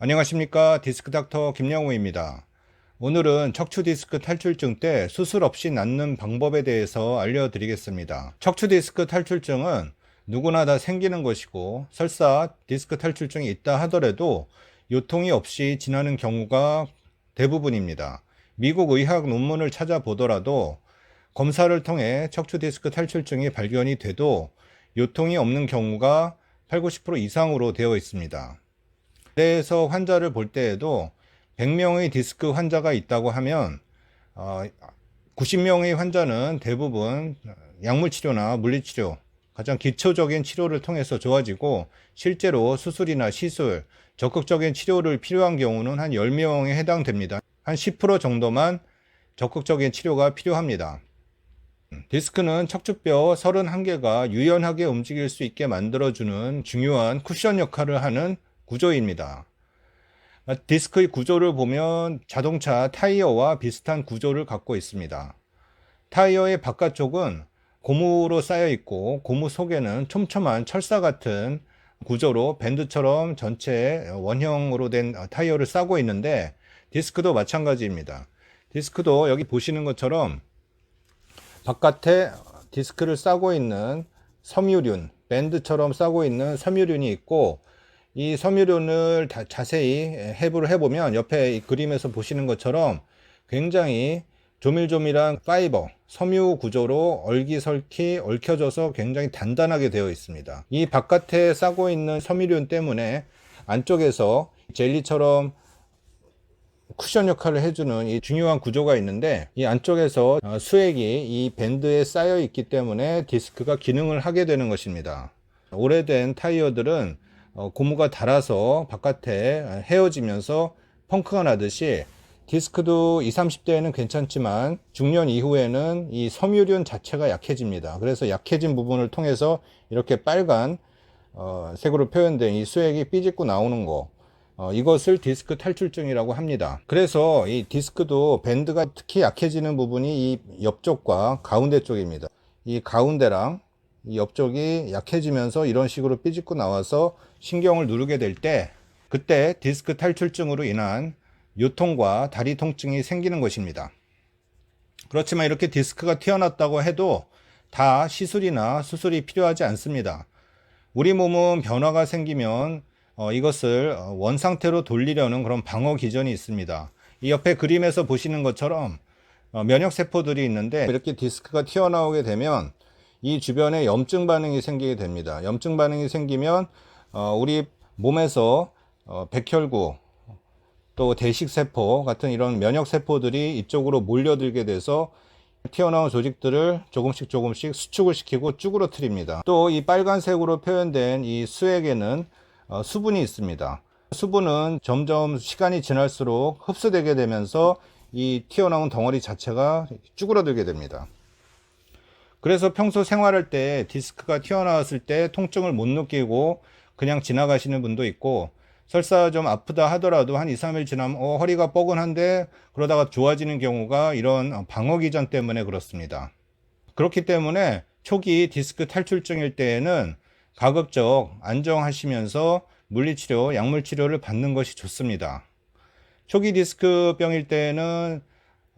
안녕하십니까. 디스크닥터 김영우입니다. 오늘은 척추디스크 탈출증 때 수술 없이 낫는 방법에 대해서 알려드리겠습니다. 척추디스크 탈출증은 누구나 다 생기는 것이고, 설사 디스크 탈출증이 있다 하더라도 요통이 없이 지나는 경우가 대부분입니다. 미국 의학 논문을 찾아보더라도 검사를 통해 척추디스크 탈출증이 발견이 돼도 요통이 없는 경우가 8, 90% 이상으로 되어 있습니다. 대에서 환자를 볼 때에도 100명의 디스크 환자가 있다고 하면 90명의 환자는 대부분 약물치료나 물리치료, 가장 기초적인 치료를 통해서 좋아지고, 실제로 수술이나 시술, 적극적인 치료를 필요한 경우는 한 10명에 해당됩니다. 한 10% 정도만 적극적인 치료가 필요합니다. 디스크는 척추뼈 31개가 유연하게 움직일 수 있게 만들어주는 중요한 쿠션 역할을 하는 구조입니다. 디스크의 구조를 보면 자동차 타이어와 비슷한 구조를 갖고 있습니다. 타이어의 바깥쪽은 고무로 쌓여 있고, 고무 속에는 촘촘한 철사 같은 구조로 밴드처럼 전체 원형으로 된 타이어를 싸고 있는데, 디스크도 마찬가지입니다. 디스크도 여기 보시는 것처럼 바깥에 디스크를 싸고 있는 섬유륜, 밴드처럼 싸고 있는 섬유륜이 있고, 이 섬유륜을 자세히 해부를 해보면 옆에 이 그림에서 보시는 것처럼 굉장히 조밀조밀한 파이버, 섬유 구조로 얼기설키 얽혀져서 굉장히 단단하게 되어 있습니다. 이 바깥에 싸고 있는 섬유륜 때문에 안쪽에서 젤리처럼 쿠션 역할을 해주는 이 중요한 구조가 있는데, 이 안쪽에서 수액이 이 밴드에 쌓여 있기 때문에 디스크가 기능을 하게 되는 것입니다. 오래된 타이어들은 고무가 닳아서 바깥에 헤어지면서 펑크가 나듯이, 디스크도 20, 30대에는 괜찮지만 중년 이후에는 이 섬유륜 자체가 약해집니다. 그래서 약해진 부분을 통해서 이렇게 빨간 색으로 표현된 이 수액이 삐집고 나오는 거, 이것을 디스크 탈출증이라고 합니다. 그래서 이 디스크도 밴드가 특히 약해지는 부분이 이 옆쪽과 가운데 쪽입니다. 이 가운데랑 이 옆쪽이 약해지면서 이런 식으로 삐집고 나와서 신경을 누르게 될 때, 그때 디스크 탈출증으로 인한 요통과 다리 통증이 생기는 것입니다. 그렇지만 이렇게 디스크가 튀어났다고 해도 다 시술이나 수술이 필요하지 않습니다. 우리 몸은 변화가 생기면 이것을 원상태로 돌리려는 그런 방어 기전이 있습니다. 이 옆에 그림에서 보시는 것처럼 면역세포들이 있는데, 이렇게 디스크가 튀어나오게 되면 이 주변에 염증 반응이 생기게 됩니다. 염증 반응이 생기면 우리 몸에서 백혈구, 또 대식세포 같은 이런 면역세포들이 이쪽으로 몰려들게 돼서 튀어나온 조직들을 조금씩 수축을 시키고 쭈그러뜨립니다. 또 이 빨간색으로 표현된 이 수액에는 수분이 있습니다. 수분은 점점 시간이 지날수록 흡수되게 되면서 이 튀어나온 덩어리 자체가 쭈그러들게 됩니다. 그래서 평소 생활할 때 디스크가 튀어나왔을 때 통증을 못 느끼고 그냥 지나가시는 분도 있고, 설사 좀 아프다 하더라도 한 2, 3일 지나면 허리가 뻐근한데, 그러다가 좋아지는 경우가 이런 방어기전 때문에 그렇습니다. 그렇기 때문에 초기 디스크 탈출증일 때에는 가급적 안정하시면서 물리치료, 약물치료를 받는 것이 좋습니다. 초기 디스크병일 때에는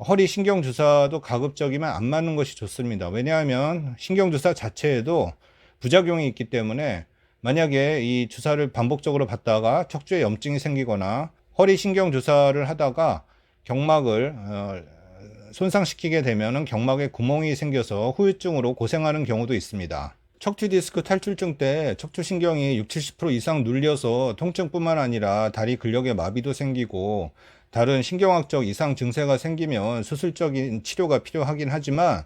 허리 신경주사도 가급적이면 안 맞는 것이 좋습니다. 왜냐하면 신경주사 자체에도 부작용이 있기 때문에, 만약에 이 주사를 반복적으로 받다가 척추에 염증이 생기거나 허리 신경주사를 하다가 경막을 손상시키게 되면 경막에 구멍이 생겨서 후유증으로 고생하는 경우도 있습니다. 척추 디스크 탈출증 때 척추신경이 60, 70% 이상 눌려서 통증뿐만 아니라 다리 근력에 마비도 생기고 다른 신경학적 이상 증세가 생기면 수술적인 치료가 필요하긴 하지만,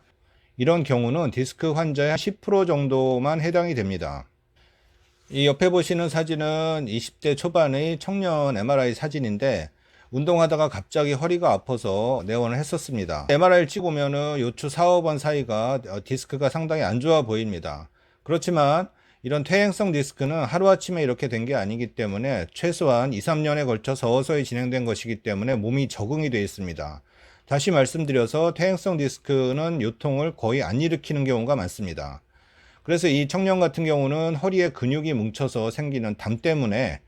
이런 경우는 디스크 환자의 10% 정도만 해당이 됩니다. 이 옆에 보시는 사진은 20대 초반의 청년 MRI 사진인데, 운동하다가 갑자기 허리가 아파서 내원을 했었습니다. MRI를 찍으면 요추 4, 5번 사이가 디스크가 상당히 안 좋아 보입니다. 그렇지만 이런 퇴행성 디스크는 하루아침에 이렇게 된 게 아니기 때문에 최소한 2, 3년에 걸쳐 서서히 진행된 것이기 때문에 몸이 적응이 되어 있습니다. 다시 말씀드려서 퇴행성 디스크는 요통을 거의 안 일으키는 경우가 많습니다. 그래서 이 청년 같은 경우는 허리에 근육이 뭉쳐서 생기는 담 때문에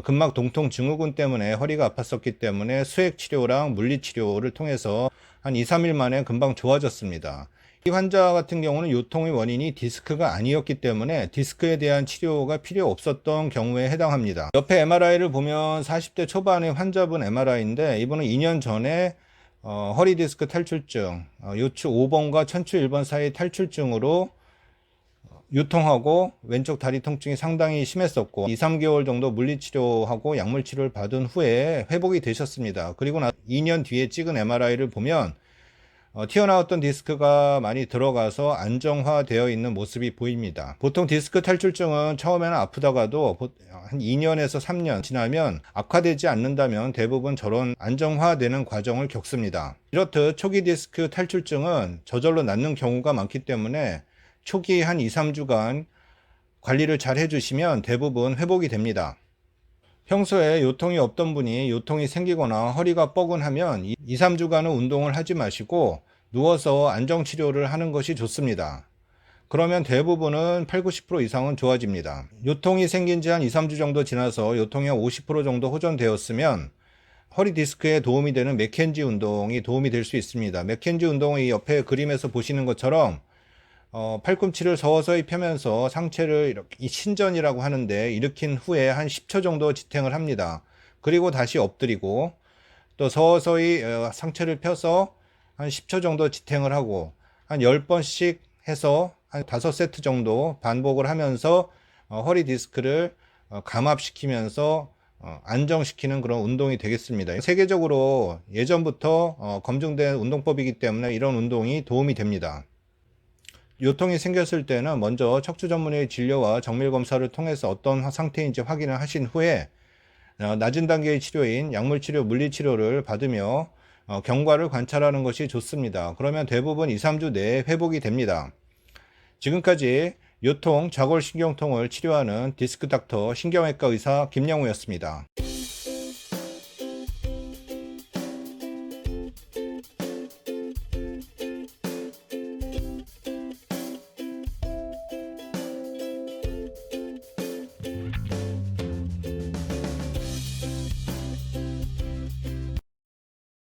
근막 동통 증후군 때문에 허리가 아팠었기 때문에 수액 치료랑 물리 치료를 통해서 한 2, 3일 만에 금방 좋아졌습니다. 이 환자 같은 경우는 요통의 원인이 디스크가 아니었기 때문에 디스크에 대한 치료가 필요 없었던 경우에 해당합니다. 옆에 MRI를 보면 40대 초반의 환자분 MRI인데 이분은 2년 전에 허리 디스크 탈출증, 요추 5번과 천추 1번 사이 탈출증으로 요통하고 왼쪽 다리 통증이 상당히 심했었고 2, 3개월 정도 물리치료하고 약물치료를 받은 후에 회복이 되셨습니다. 그리고 2년 뒤에 찍은 MRI를 보면 튀어나왔던 디스크가 많이 들어가서 안정화되어 있는 모습이 보입니다. 보통 디스크 탈출증은 처음에는 아프다가도 한 2년에서 3년 지나면 악화되지 않는다면 대부분 저런 안정화되는 과정을 겪습니다. 이렇듯 초기 디스크 탈출증은 저절로 낫는 경우가 많기 때문에 초기 한 2, 3주간 관리를 잘 해주시면 대부분 회복이 됩니다. 평소에 요통이 없던 분이 요통이 생기거나 허리가 뻐근하면 2, 3주간은 운동을 하지 마시고 누워서 안정치료를 하는 것이 좋습니다. 그러면 대부분은 8, 90% 이상은 좋아집니다. 요통이 생긴 지 한 2, 3주 정도 지나서 요통이 한 50% 정도 호전되었으면 허리 디스크에 도움이 되는 맥켄지 운동이 도움이 될 수 있습니다. 맥켄지 운동은 이 옆에 그림에서 보시는 것처럼 팔꿈치를 서서히 펴면서 상체를 이렇게 신전이라고 하는데 일으킨 후에 한 10초 정도 지탱을 합니다. 그리고 다시 엎드리고 또 서서히 상체를 펴서 한 10초 정도 지탱을 하고 한 10번씩 해서 한 5세트 정도 반복을 하면서 허리 디스크를 감압시키면서 안정시키는 그런 운동이 되겠습니다. 세계적으로 예전부터 검증된 운동법이기 때문에 이런 운동이 도움이 됩니다. 요통이 생겼을 때는 먼저 척추 전문의의 진료와 정밀 검사를 통해서 어떤 상태인지 확인을 하신 후에 낮은 단계의 치료인 약물치료, 물리치료를 받으며 경과를 관찰하는 것이 좋습니다. 그러면 대부분 2, 3주 내에 회복이 됩니다. 지금까지 요통, 좌골신경통을 치료하는 디스크 닥터 신경외과 의사 김영우였습니다.